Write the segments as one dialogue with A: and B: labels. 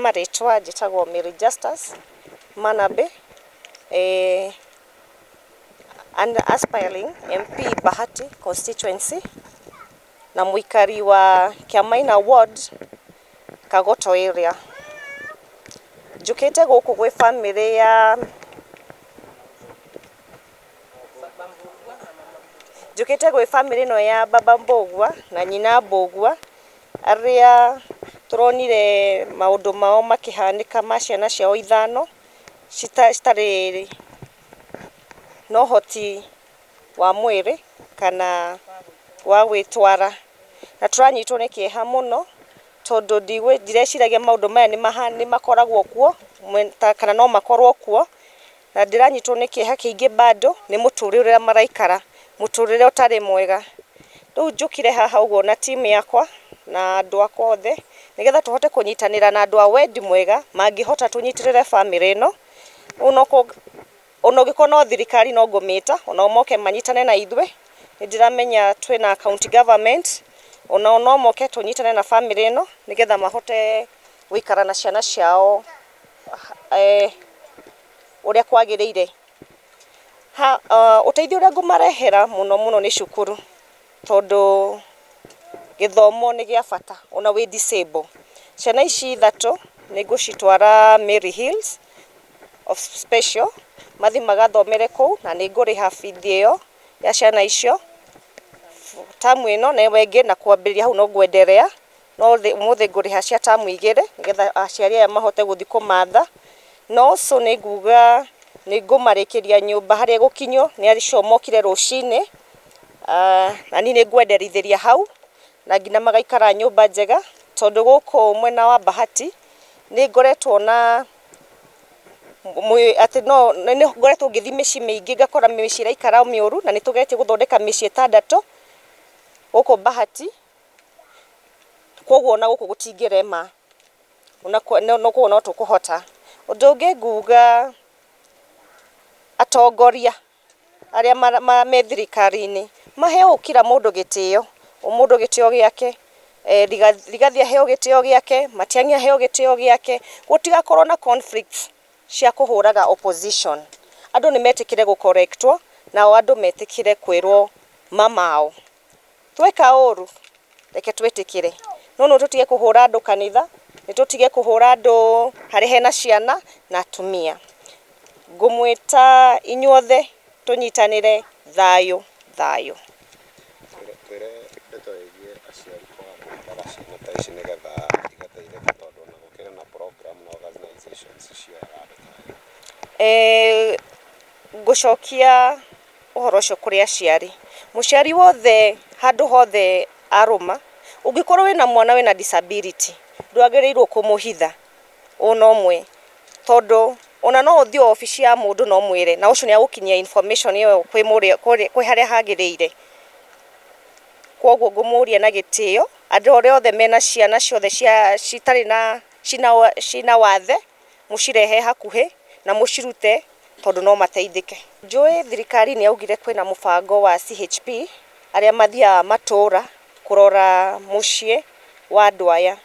A: maritwa njitagwo Mary Justus Manabe, and aspiring MP Bahati constituency na muikari wa Kiamaina ward Kagoto area. Njukite guku gwe family ya no ya Baba Mbogwa na nyina Mbogwa aria turonire maundu mao makihanika ma ciana ciao ithano citari no hoti wa mwiri kana wa gwitwara, na turanyitwo ni kieha muno tondu ndireciragia maundu maya ni makoragwo kuo kana no makorwo kuo, na ndiranyitwo ni kieha kiingi bado ni muturire uria maraikara, muturire utari mwega. Riu njukire haha uguo na timu yakwa na andu akwa othe nigetha tuhote kunyitanira na andu a wendi mwega mangihota tunyitirire family ino. Ono gikono thirikari no ngumita ono moke manyitane na ithwe, ndiramenya twina county government ono moke tunyitane na family ino nigetha mahote guikara na ciana ciao uria kwagiriire. Uteithio uria ngumarehera muno ni cukuru tondu githomo ni gia bata ona wi disable. Ciana ici ithatu ni ngucitwara Mary Hills of Special mathi magathomere kuu na ni nguriha bithi iyo ya ciana icio tamu ino na wengi na kwambiria hau no ngwenderea no muthe nguriha cia tamu igire nigetha aciari aya mahote guthi kumatha. No so ni nguga ni ngumarikiria nyumba haria gukinyo ni aricio mokire rucini, na ni ngwenderithiria hau na ngina magaikara nyumba njega tondu guku mwena wa Bahati ni ngoretwo na ati no ni ngoretwo ngithi mici mingi ngakora mici iraikara miuru na nitugetie guthondeka mici 6 guku Bahati, koguo na guku gutingirema no kuona no tukuhota. Undu ungi nguga atongoria aria me thirikari-ini maheo kila mundu gitio, mundu gitio giake, Rigathi aheo gitio giake, Matiang'i aheo gitio giake, gutigakorwo na conflicts cia kuhuraga opposition. Andu ni metikire gucorrectwo na andu metikire kwirwo mamao tweka uru reke twetikire no tutige kuhura andu kanitha, ni tutige kuhura andu hari hena ciana na atumia. Ngumwita inyuothe tunyitanire thayo. Ngucokia uhoro ucio kuri aciari. Muciari wothe handu hothe aruma ungikorwo wina mwana wina disability ndwagiriirwo kumuhitha ona umwe tondu ona no uthie ofici ya mundu no mwire na ucio ni agukinyia information iyo kwi haria hagiriire. Koguo ngumuria na gitio andu oria othe mena ciana ciothe citari na cina wathe mucirehe hakuhi na mucirute tondu no mateithike. Njui thirikari ni augire kwina mubango wa CHP aria mathia matura kurora mucie wa andu aya.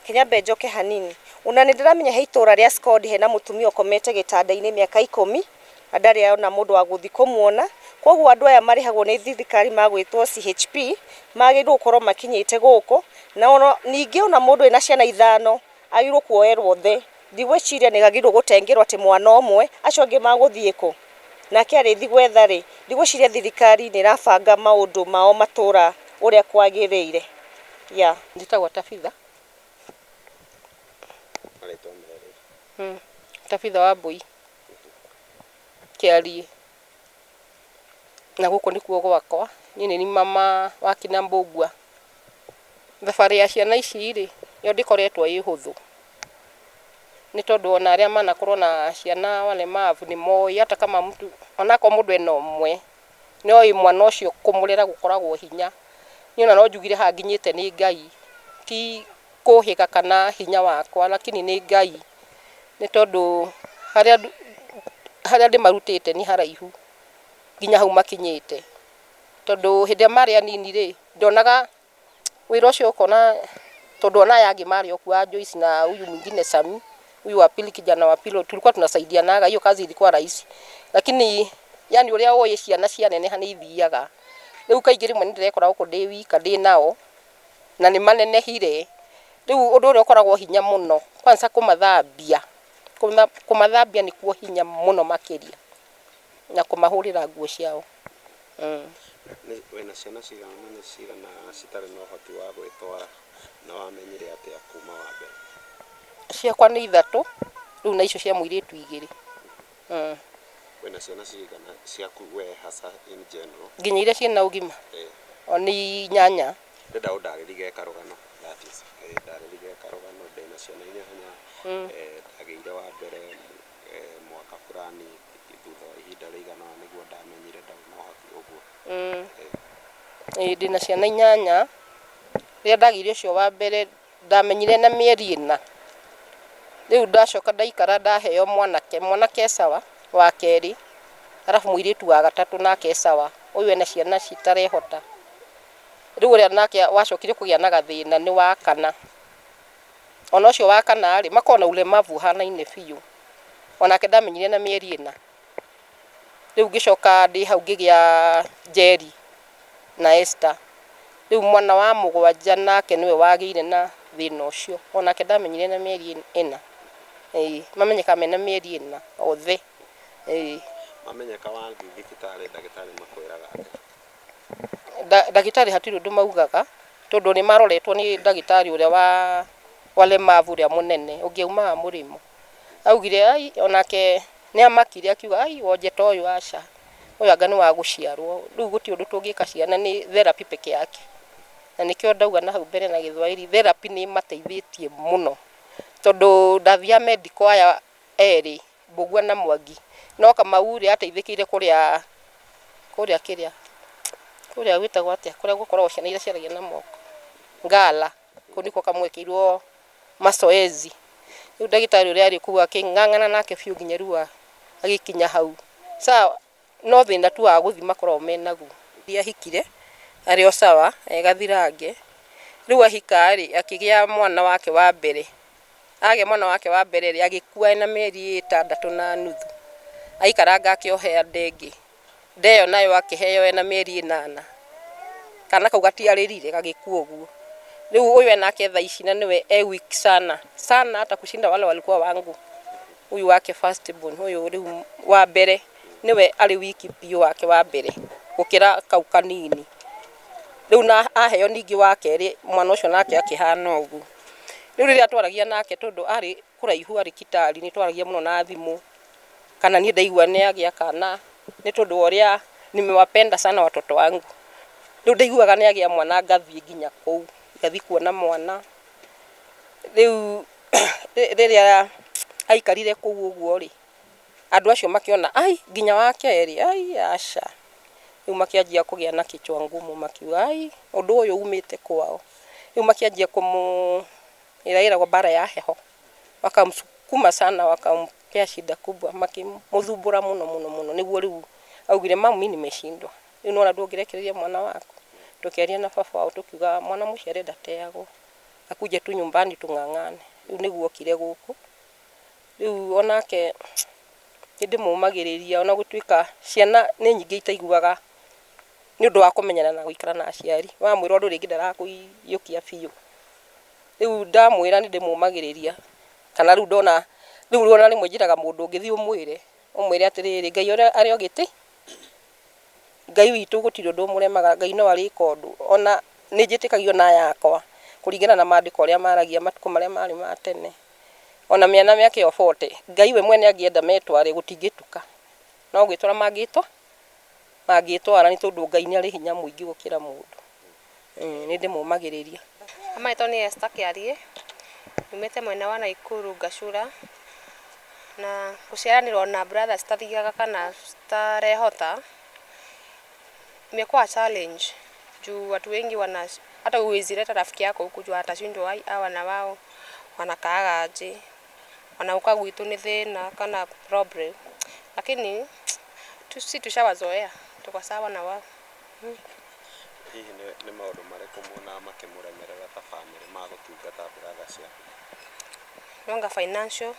A: Kinyambe njoke hanini una ni ndiramenya he itura ria Skodi hena mutumia ukomete gitanda-ini miaka 10 na ndari ona mundu wa guthi kumuona. Koguo andu aya marihagwo ni thirikari magwitwo CHP magirwo gukorwo makinyite guku na ningi ona mundu ena ciana ithano agirwo kuoerwo the ndigwiciria ni gagirwo gutengirwo ati mwana omwe acio angi maguthie ku nake arithi gwetha ri. Ndigwiciria thirikari ni rabanga maundu mao matura uria kwagiriire. Nditagwa Tabitha Tabitha wa Mbui Kiarie na guku nikuo gwakwa. Ni mama wa kina Mbogwa. Thabari ya ciana ici ri yo ndikoretwo i huthu ni tondu ona aria manakorwo na ciana wale mavu ni moi hata kama mtu onako mundu ena umwe ni oi mwana ucio kumurera gukoragwo hinya. Ni ona no njugire ha nginyite ni Ngai ti kuhika kana hinya wakwa lakini ni Ngai ni tondu haria ndi marutite ni haraihu nginya hau makinyite tondu hinde maria nini ri ndonaga wira ucio ukona
B: tondu ona yangi mari okua Joyce na huyu mwingine Sami, huyu wa pili, kijana wa pili, tulikuwa tunasaidianaga. Hiyo kazi ilikuwa rahisi, lakini yani uria oye ciana cia neneha ni ithiaga. Riu kaingĩ rimwe ndirekora guko ndi wika ndi nao na ni manenehire. Riu undu uria ukoragwo hinya muno kwanza kumathambia nikuo hinya muno makiria na kumahurira nguo ciao.
C: Wena ciana cigana citari na uhoti wa gwitwara na wamenyire atia kuma wa mbere?
B: Ciakwa ni 3, riu na icio cia muiritu 2.
C: Wena ciana cigana ciaku we hasa in general?
B: Nginya iria ciina ugima oni 8.
C: Ndenda undarĩrie karũgano, that is ndarĩrie karũgano ndĩna ciana 4 ndageire wa mbere mwaka fulani thutha wa ihinda rĩigana nĩguo ndamenyire ndauma ũhoti ũguo.
B: Ndĩna ciana 8. Rĩrĩa ndageire ũcio wa mbere ndamenyire na mĩeri 4. Rĩu ndacoka ndaikara ndaheo mwanake sawa wa kerĩ, arabu mũirĩtu wa gatatũ nake sawa, ũyũ ena ciana citarehota. Riu uria nake wacokire kugĩa na gathĩna ni wa 4. Ona ũcio wa 4 rĩ makona ulemavu hana-inĩ biũ, onake ndamenyire na mĩeri 4. Riu ngicoka ndi hau ngĩgĩa Jerry na Esther. Riu mwana wa 7 nake niwe wagĩire na thĩna ũcio, onake ndamenyire na mĩeri 4. Mamenyeka mena mĩeri 4 othe.
C: Mamenyeka wathi thibitarĩ ndagĩtarĩ makwĩraga atĩa?
B: Ndagĩtarĩ hatirĩ ũndũ maugaga tondu ni maroretwo ni ndagĩtarĩ uria wa walemavu uria munene ũngĩumaga mũrĩmo. Augire ai onake ni amakire akiuga ai wonjeta ũyũ aca ũyũ anga ni wa gũciarwo. Riu gũti ũndũ tũngĩka ciana ni therapy peke yake, na nikĩo ndauga na hau mbere na Gĩthwaĩri therapy ni mateithĩtie muno tondu ndathia medical aya erĩ Mbũgua na Mwangi no Kamau rĩ ateithĩkĩire kuria gwĩtagwo atĩa kuria gũkoragwo ciana iria ciaragia na moko Ngala, kũu nĩkuo kamwekĩirwo mazoezi. Riu ndagĩtarĩ ũrĩa arĩ kũu akĩng'ang'ana nake biũ nginya rĩu agĩkinya hau. Sawa, no thĩna tu wa gũthi makoragwo menaguo. Iria ahikire arĩ o sawa Gathirange. Riu ahika rĩ akĩgĩa mwana wake wa mbere. Agĩa mwana wake wa mbere rĩ agĩkua ena mĩeri 6.5. Aikaranga akĩohea ndengĩ. Ndeyo nayo akĩheo ena mĩeri 8. Kana kau gatiarĩrire gagĩkua ũguo. Riu huyu anake thaa ici na niwe weak sana hata kushinda wale walikuwa wangu. Huyu wake first born huyu riu wa mbere niwe ari wiki biũ wake wa mbere gukira kau kanini. Riu na aheo ningi wa kerĩ mwana ũcio nake akĩhana ũguo. Riu rĩrĩa twaragia nake tondu ari kuraihu ari Kitari ni twaragia muno na thimũ, kana ni ndaigua ni agĩa kana ni tondu ũrĩa nimewapenda sana watoto wangu. Riu ndaiguaga ni agĩa mwana ngathii nginya kũu ngathi kuona mwana. Riu rĩrĩa aikarire kũu ũguo rĩ andu acio makiona ai nginya wa kerĩ ai aca. Riu makianjia kũgĩa na kichwa ngumu makiuga ai ũndũ ũyũ umĩte kwao. Riu makianjia irairagwo bara ya heho, wakamsukuma sana wakampea shida kubwa, makimuthumbura muno niguo riu augire mami nimeshindwa, riu nona ndũngĩrekereria mwana waku. Tukiaria na baba wao tukiuga mwana mũcio arenda teagwo akuje tu nyumbani tung'ang'ane. Riu niguo okire gũkũ. Riu onake ndimumagĩrĩria ona gũtuĩka ciana nĩ nyingĩ itaiguaga ni ũndũ wa kũmenyana na gũikara na aciari. Wamwĩra ũndũ rĩngĩ ndarakũiyũkia biũ. Riu ndamwĩra nĩ ndĩmumagĩrĩria kana riu ndona riu ona rĩmwe njĩraga mũndũ ũngĩthi ũmwĩre atĩrĩrĩ Ngai ũrĩa arĩ o gĩtĩ, Ngai witũ gũtirĩ ũndũ mũremaga, Ngai no arĩka ũndũ. Ona nĩ njĩtĩkagio na yakwa kũringana na maandĩko ũrĩa maragia matukũ marĩa marĩ ma tene. Ona mĩana mĩake yo 40 Ngai we mwene angĩenda metware gũtingĩtuka, no gwĩtwara mangĩtwara nĩ tondũ Ngai nĩ arĩ hinya mũingĩ gũkĩra mũndũ. Nĩ ndĩmumagĩrĩria.
D: Amaitwo nĩ Esther Kĩarie, nyumĩte mwena wa Naikuru Gacura, na gũciaranĩrwo na brother citathiaga kana citarehota imekuwa challenge juu watu wengi hata uwezileta rafiki yako kujua atashindwa wana wao wanakaaga aje, wanauka gwitu ni thina kana problem, lakini sisi tushawazoea tuko sawa na wao.
C: hihi nĩ maũndũ marĩkũ muonaga makĩmũremerera ta bamĩrĩ ma gũtungata brother ciaku?
D: Nonga financial,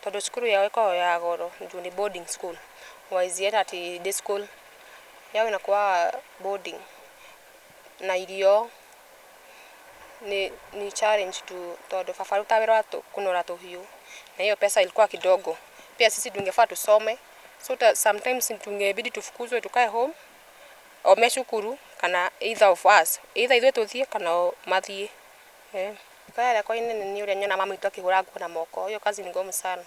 D: tondũ cukuru yao ĩkoragwo ya goro, juu ni boarding school. Waizieta ati day school yao inakuwa boarding, na irio ni challenge tu, tondũ baba ruta wĩra kunora tuhiũ, na hiyo pesa ilikuwa kidogo. Pia sisi tungefaa tusome, so sometimes tungebidi tufukuzwe tukae home ome cukuru, kana either of us, either ithuĩ tũthiĩ kana mathiĩ. Kaya kwa inene ni ule nyona mama itu akihura nguo na moko. Hiyo kazi ni ngumu sana,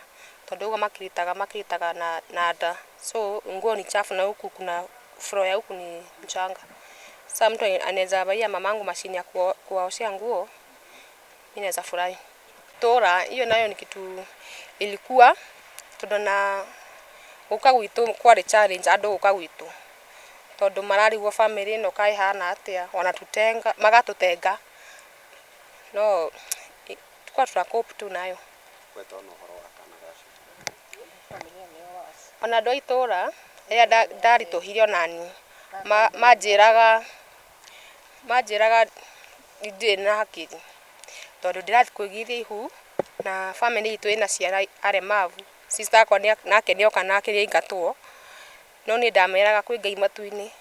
D: tondũ huwa makiritaga na nda, so nguo ni chafu na huku kuna floor ya huku ni mchanga. Sasa mtu anaweza baia mamangu mashini ya kuwaoshia nguo, mimi naweza furahi. Tora hiyo nayo ni kitu ilikuwa tondũ na uka gwitu kwa challenge ando uka gwitu, tondũ mararigwo family ino kai hana atia, wanatutenga magatutenga, no tukwa turakope tu nayo.
C: Kwetona uhoro wa kana gacio
D: Ona ndo itora ya dari tohirio nani majiraga inde na hakiri, tondũ ndirathi kwigithia ihu na family itu ina ciara aremavu. Sister akwa nake nioka nake ingatwo, no ni ndameraga kwĩ Ngai matu-ini,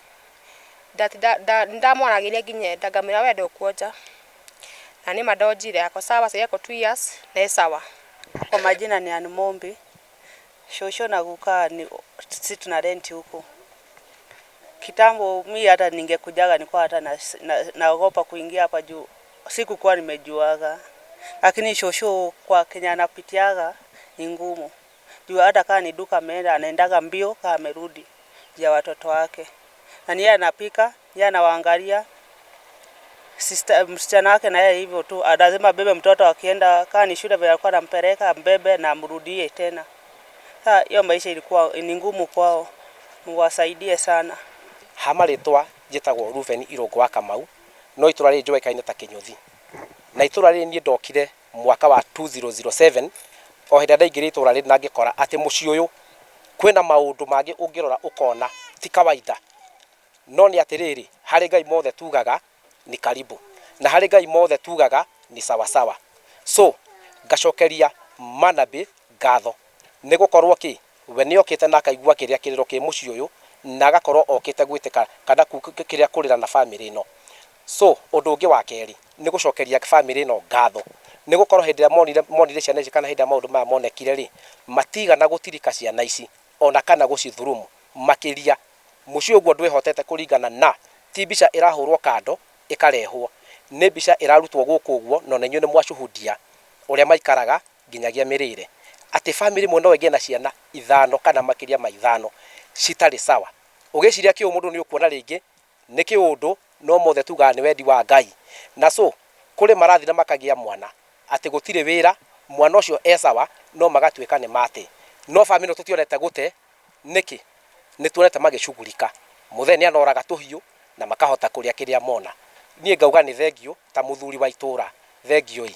D: ndamwaragiria nginya ndangamira wende ukuonja, na ni madonjire yako sawa. Sasa yako 2 years na sawa.
E: Kwa majina ni Anmombi. Shosho na kukaa ni sisi tuna rent huko. Kitambo mimi hata ningekujaga nilikuwa hata naogopa kuingia hapa juu sikukuwa nimejuaga, lakini shosho kwa Kenya anapitiaga ni ngumu. Juu hata kama ni duka ameenda anaendaga mbio kama amerudi ya watoto wake, na yeye anapika, yeye anawaangalia sister msichana wake, na yeye hivyo tu lazima bebe mtoto akienda kama ni shule vile alikuwa anampeleka mbebe na amrudie tena. Sasa hiyo maisha ilikuwa ni ngumu kwao, muwasaidie sana.
F: Hamaritwa njitagwo Ruben Irungu wa Kamau, no itura ri njoekaine ta Kinyuthi, na itura ri ni ndokire mwaka wa 2007. O hinda ndaingire itura ri na ngikora ati muci uyu kwina maundu mangi ungirora ukona ti kawaida, no ni atiriri hari Ngai mothe tugaga ni karibu, na hari Ngai mothe tugaga ni sawa sawa. So ngacokeria Manabe ngatho ni gukorwo ki we ni okite na akaigua kiria kiriro ki muci uyu, na agakorwo okite gwitika kana kiria kurira na family ino. So undu ungi wa keri ni gucokeria family ino ngatho ni gukorwo hindira monire ciana ici kana hinda maundu maya monekire ri matiga na gutirika ciana ici ona kana gucithurumu makiria. Muci uguo ndwehotete kuringana na ti mbica irahurwo kando ikarehwo, ni mbica irarutwo guku uguo, no nenyu ni mwashuhudia uria maikaraga nginyagia mirire ati family mwe no ege na ciana 5 kana makiria ma 5 citari sawa. Ugiciria ki umundu ni ukuona ringi ni kiundu no mothe tuga ni wendi wa Ngai, na so kuri marathi na makagia mwana ati gutire wira mwana ucio esawa no magatwika ni mate, no family tutionete gute niki ni tuonete magicugurika mutheni anoraga tuhiu na makahota kuria kiria mona. Nie ngauga ni thengio ta muthuri wa itura, thengio.